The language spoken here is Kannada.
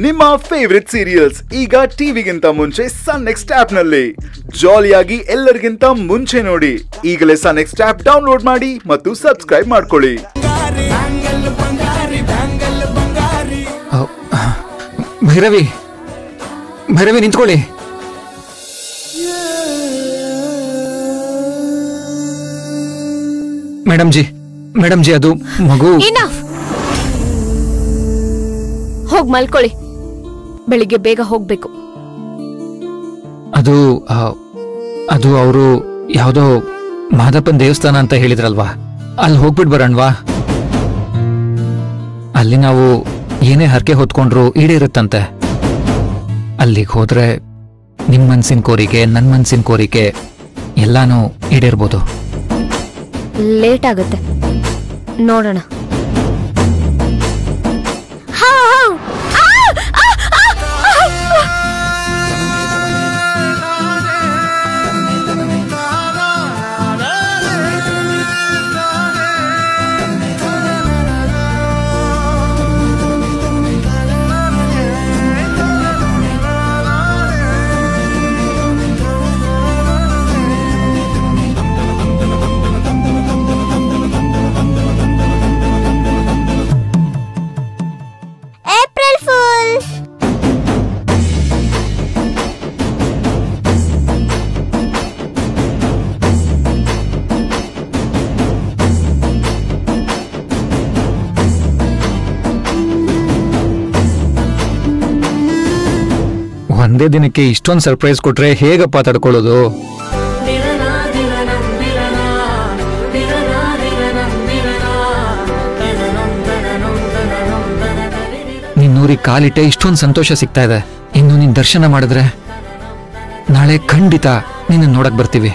ನಿಮ್ಮ ಫೇವರಿಟ್ ಸೀರಿಯಲ್ಸ್ ಈಗ ಟಿವಿಗಿಂತ ಮುಂಚೆ ಸನ್ ನೆಕ್ಸ್ಟ್ ಆಪ್ ನಲ್ಲಿ ಜಾಲಿಯಾಗಿ ಎಲ್ಲರಿಗಿಂತ ಮುಂಚೆ ನೋಡಿ. ಈಗಲೇ ಸನ್ ನೆಕ್ಸ್ಟ್ ಆಪ್ ಡೌನ್ಲೋಡ್ ಮಾಡಿ ಮತ್ತು ಸಬ್ಸ್ಕ್ರೈಬ್ ಮಾಡ್ಕೊಳ್ಳಿ. ಭೈರವಿ, ಭೈರವಿ ನಿಂತ್ಕೊಳ್ಳಿ. ಮೇಡಮ್ ಜಿ ಅದು ಮಗು. ಹೋಗ್ ಮಲ್ಕೊಳ್ಳಿ, ಬೆಳಿಗ್ಗೆ ಬೇಗ ಹೋಗ್ಬೇಕು. ಅದು ಅದು ಅವರು ಯಾವ್ದೋ ಮಾದಪ್ಪನ್ ದೇವಸ್ಥಾನ ಅಂತ ಹೇಳಿದ್ರಲ್ವಾ, ಅಲ್ಲಿ ಹೋಗ್ಬಿಟ್ ಬರೋಣವಾ? ಅಲ್ಲಿ ನಾವು ಏನೇ ಹರಕೆ ಹೊತ್ಕೊಂಡ್ರು ಈಡೇರುತ್ತಂತೆ. ಅಲ್ಲಿಗೆ ಹೋದ್ರೆ ನಿಮ್ ಮನ್ಸಿನ ಕೋರಿಕೆ, ನನ್ ಮನ್ಸಿನ ಕೋರಿಕೆ ಎಲ್ಲಾನು ಈಡೇರ್ಬೋದು. ಲೇಟ್ ಆಗುತ್ತೆ, ನೋಡೋಣ. ಒಂದೇ ದಿನಕ್ಕೆ ಇಷ್ಟೊಂದು ಸರ್ಪ್ರೈಸ್ ಕೊಟ್ರೆ ಹೇಗಪ್ಪ ತಡ್ಕೊಳ್ಳೋದು? ನಿನ್ನೂರಿಗೆ ಕಾಲಿಟ್ಟೆ ಇಷ್ಟೊಂದು ಸಂತೋಷ ಸಿಗ್ತಾ ಇದೆ. ಇನ್ನು ನಿನ್ ದರ್ಶನ ಮಾಡಿದ್ರೆ ನಾಳೆ ಖಂಡಿತ ನಿನ್ನ ನೋಡಕ್ ಬರ್ತೀವಿ.